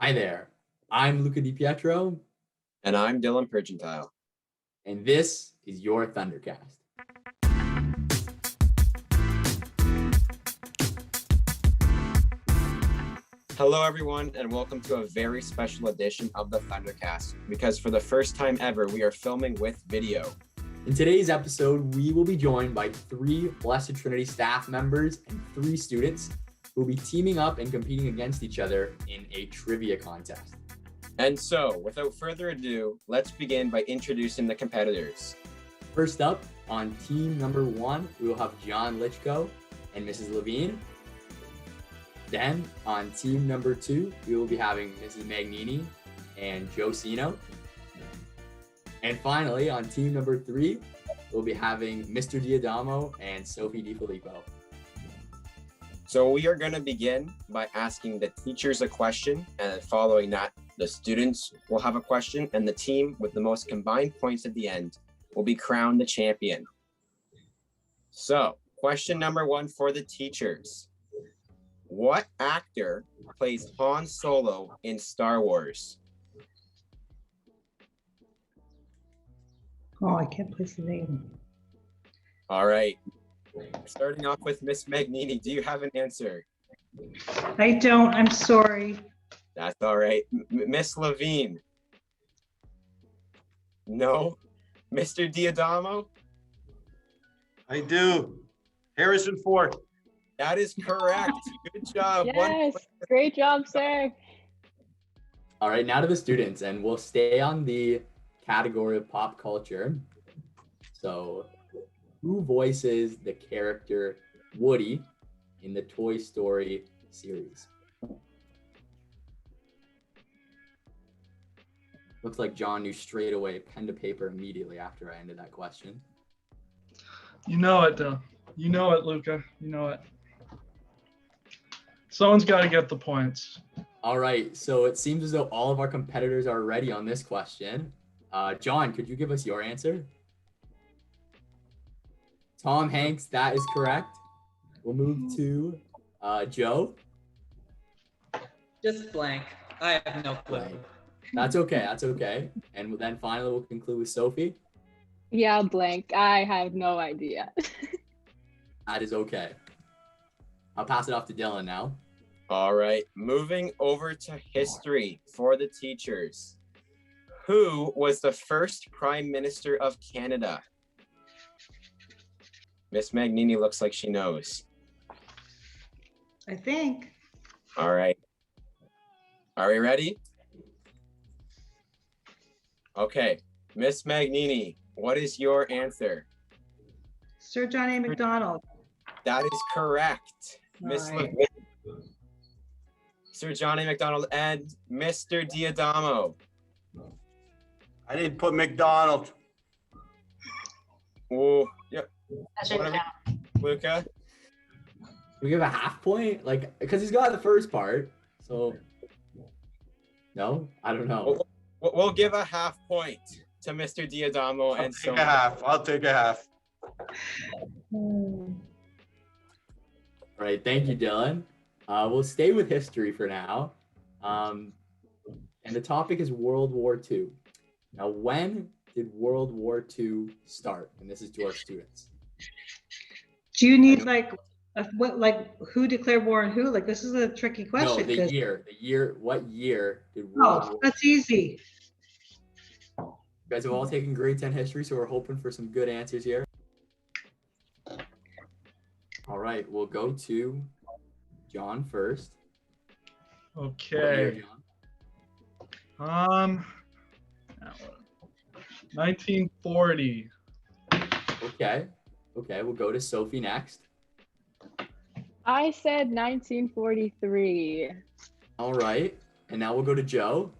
Hi there, I'm Luca DiPietro, And I'm Dylan Pergentile. and this is your Thundercast. Hello, everyone, and welcome to a very special edition of the Thundercast, because for the first time ever, we are filming with video. In today's episode, we will be joined by 3 Blessed Trinity staff members and 3 students who will be teaming up and competing against each other in a trivia contest. And so, without further ado, let's begin by introducing the competitors. First up, on team number 1, we will have John Litschko and Mrs. Lavigne. Then, on team number 2, we will be having Mrs. Magnini and Joseph Cino. And finally, on team number 3, we'll be having Mr. Diadamo and Sophie DiFilippo. So we are going to begin by asking the teachers a question, and following that, the students will have a question, and the team with the most combined points at the end will be crowned the champion. So, question number 1 for the teachers. What actor plays Han Solo in Star Wars? Oh, I can't place the name. All right. Starting off with Miss Magnini, do you have an answer? I don't, I'm sorry. That's all right. Miss Lavigne? No. Mr. Diadamo? I do. Harrison Ford. That is correct. Good job. Yes, great job, sir. All right, now to the students, and we'll stay on the category of pop culture. So, who voices the character Woody in the Toy Story series? Looks like John knew straight away, pen to paper immediately after I ended that question. You know it, Dylan. You know it, Luca. You know it. Someone's got to get the points. All right, so it seems as though all of our competitors are ready on this question. John, could you give us your answer? Tom Hanks, that is correct. We'll move to Joe. Just blank. I have no clue. Blank. That's okay, that's okay. And then finally we'll conclude with Sophie. Yeah, blank. I have no idea. That is okay. I'll pass it off to Dylan now. All right. Moving over to history for the teachers. Who was the first Prime Minister of Canada? Miss Magnini looks like she knows. I think. All right. Are we ready? Okay. Miss Magnini, what is your answer? Sir John A. MacDonald. That is correct. Miss All right. Lavigne, Sir John A. MacDonald, and Mr. Diadamo. I didn't put McDonald. Oh, yep. That should count. Luca? We give a half point? Like, because he's got the first part. So, no? I don't know. We'll give a half point to Mr. Diadamo I'll and take so a half. I'll take a half. All right, thank you, Dylan. We'll stay with history for now. And the topic is World War II. Now, when did World War II start? And this is to our students. Do you need who declared war on who? Like, this is a tricky question. No, the 'cause- year, what year did World Oh, War that's easy. You guys have all taken grade 10 history, so we're hoping for some good answers here. All right, we'll go to John first. Okay. John. 1940. Okay, we'll go to Sophie next. I said 1943. All right, and now we'll go to Joe.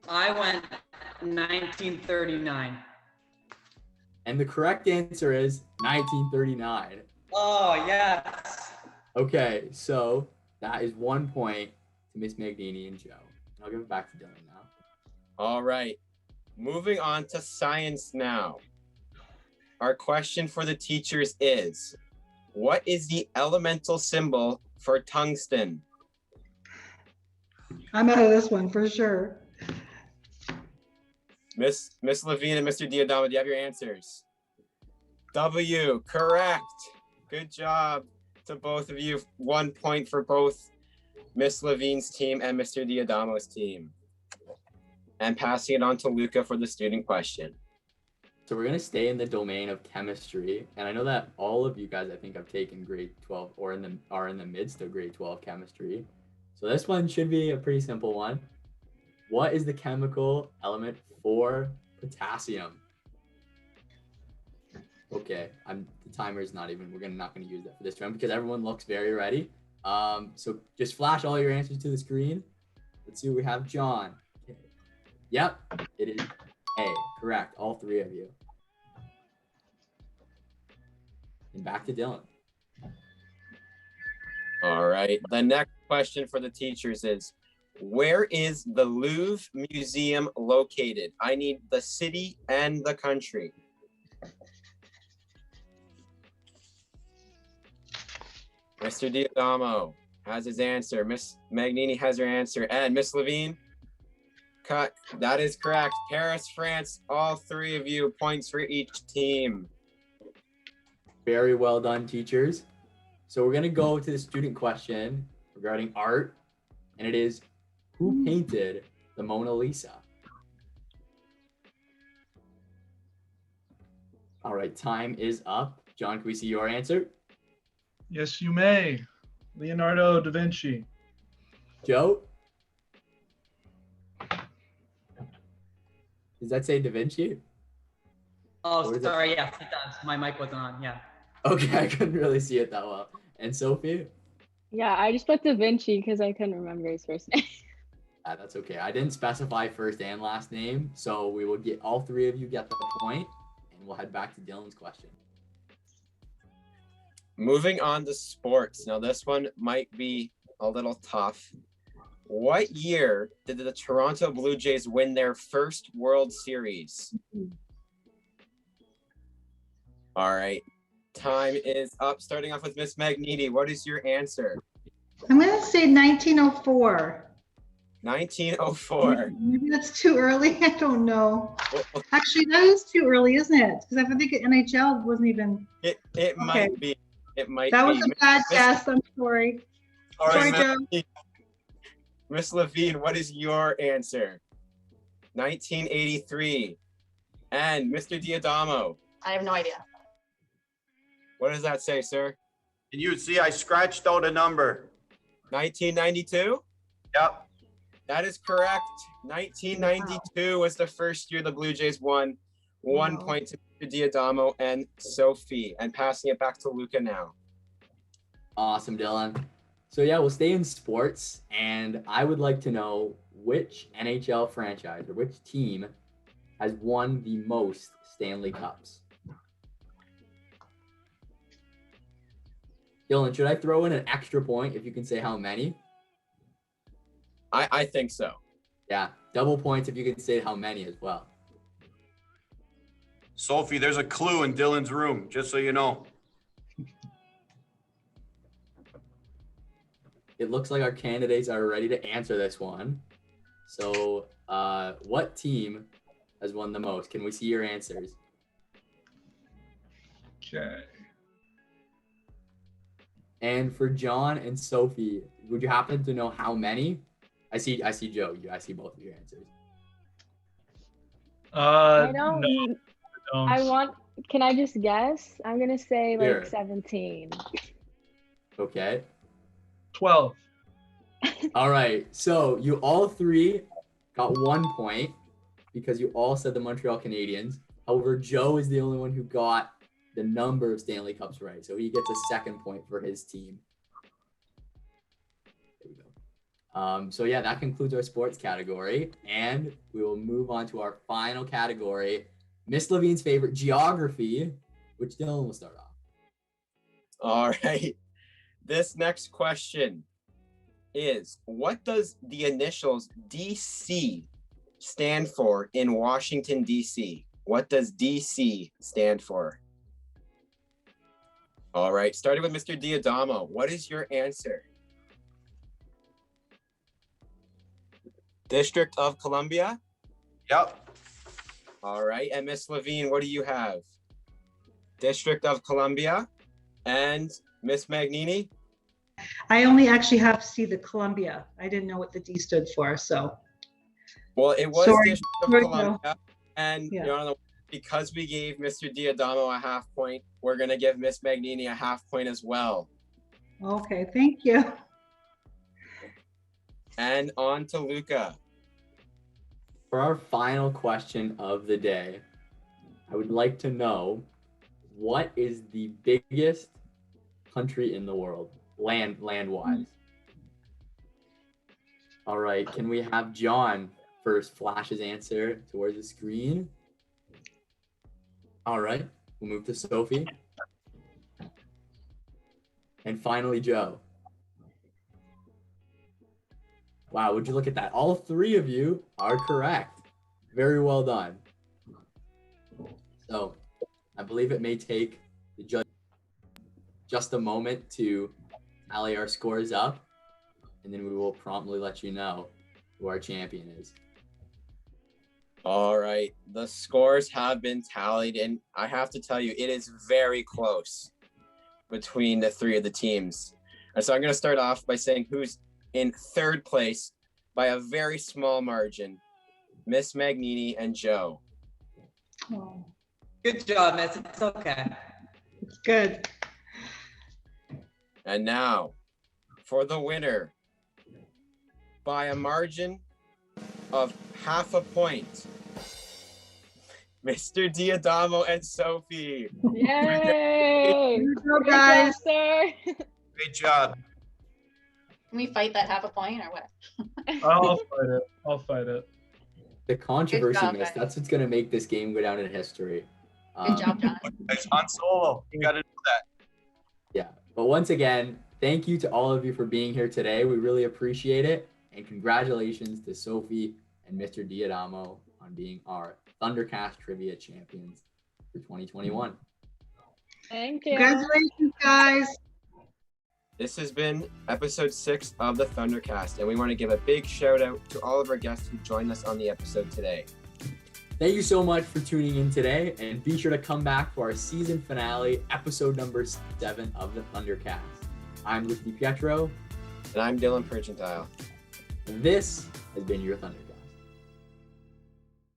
I went 1939. And the correct answer is 1939. Oh, yes. Okay, so that is 1 point to Miss Magnini and Joe. I'll give it back to Dylan now. All right. Moving on to science now. Our question for the teachers is, what is the elemental symbol for tungsten? I'm out of this one for sure. Miss Lavigne and Mr. Diadamo, do you have your answers? W, correct. Good job to both of you. 1 point for both Miss Lavigne's team and Mr. Diadamo's team. And passing it on to Luca for the student question. So we're gonna stay in the domain of chemistry, and I know that all of you guys, I think, have taken grade 12 or are in the midst of grade 12 chemistry. So this one should be a pretty simple one. What is the chemical element for potassium? Okay, the timer's not even. We're not gonna use that for this round because everyone looks very ready. So just flash all your answers to the screen. Let's see what we have. John. Okay. Yep, it is A. Correct. All three of you. And back to Dylan. All right. The next question for the teachers is, where is the Louvre Museum located? I need the city and the country. Mr. Diadamo has his answer. Miss Magnini has her answer. And Miss Lavigne? Cut. That is correct. Paris, France. All three of you. Points for each team. Very well done, teachers. So we're gonna go to the student question regarding art, and it is, who painted the Mona Lisa? All right, time is up. John, can we see your answer? Yes, you may. Leonardo da Vinci. Joe? Does that say Da Vinci? Oh, What is it? sorry. Yes, it does. My mic wasn't on. Yeah. Okay, I couldn't really see it that well. And Sophie? Yeah, I just put Da Vinci because I couldn't remember his first name. That's okay. I didn't specify first and last name, so we will get all three of you get the point, and we'll head back to Dylan's question. Moving on to sports. Now, this one might be a little tough. What year did the Toronto Blue Jays win their first World Series? All right. Time is up. Starting off with Miss Magnini. What is your answer? I'm gonna say 1904. 1904. Maybe that's too early. I don't know. Actually, that is too early, isn't it? Because I think NHL wasn't even. It Okay. might be. It might That be. was a bad guess. I'm sorry. Sorry, Joe. Miss Lavigne, what is your answer? 1983. And Mr. Diadamo, I have no idea. what does that say, sir? And you see, I scratched out a number. 1992? Yep. That is correct. 1992 was the first year the Blue Jays won. 1 Wow. point to Mr. Diadamo and Sophie. And passing it back to Luca now. Awesome, Dylan. So yeah, we'll stay in sports, and I would like to know which NHL franchise or which team has won the most Stanley Cups. Dylan, should I throw in an extra point if you can say how many? I think so. Yeah, double points if you can say how many as well. Sophie, there's a clue in Dylan's room, just so you know. It looks like our candidates are ready to answer this one. So, what team has won the most? Can we see your answers? Okay. And for John and Sophie, would you happen to know how many? I see Joe. I see both of your answers. I No, don't. I don't. Can I just guess? I'm gonna say like Sure. 17. Okay. 12. All right. So you all three got 1 point because you all said the Montreal Canadiens. However, Joe is the only one who got the number of Stanley Cups right. So he gets a second point for his team. There we go. So yeah, that concludes our sports category. And we will move on to our final category, Miss Lavigne's favorite, geography, which Dylan will start off. All right. This next question is, what does the initials DC stand for in Washington, D.C.? What does DC stand for? All right, starting with Mr. Diadamo, what is your answer? District of Columbia. Yep. All right. And Miss Lavigne, what do you have? District of Columbia. And Miss Magnini? I only actually have to see the Columbia. I didn't know what the D stood for, so. Well, it was Sorry. District of Sorry, Columbia. And Yeah. Your Honor, because we gave Mr. Diadamo a half point, we're going to give Miss Magnini a half point as well. Okay, thank you. And on to Luca. For our final question of the day, I would like to know, what is the biggest country in the world, land-wise? All right, can we have John first flash his answer towards the screen? All right, we'll move to Sophie. And finally, Joe. Wow, would you look at that? All three of you are correct. Very well done. So I believe it may take the judge just a moment to tally our scores up, and then we will promptly let you know who our champion is. All right. The scores have been tallied, and I have to tell you, it is very close between the three of the teams. And so I'm going to start off by saying who's in third place by a very small margin, Miss Magnini and Joe. Oh, Good job, Miss. It's okay. it's good. And now for the winner by a margin of half a point, Mr. Diadamo and Sophie. Yay! Here we go, Good job, guys. sir. Great job. Can we fight that half a point or what? I'll fight it. I'll fight it. The controversy, job, Miss, guys. that's what's going to make this game go down in history. Good job, John. It's Han Solo. You got to do that. Yeah, but once again, thank you to all of you for being here today. We really appreciate it. And congratulations to Sophie and Mr. Diadamo on being our Thundercast Trivia Champions for 2021. Thank you. Congratulations, guys. This has been episode 6 of the Thundercast, and we want to give a big shout out to all of our guests who joined us on the episode today. Thank you so much for tuning in today, and be sure to come back for our season finale, episode number 7 of the Thundercast. I'm Luc DiPietro, And I'm Dylan Pergentile. and this has been your Thundercast.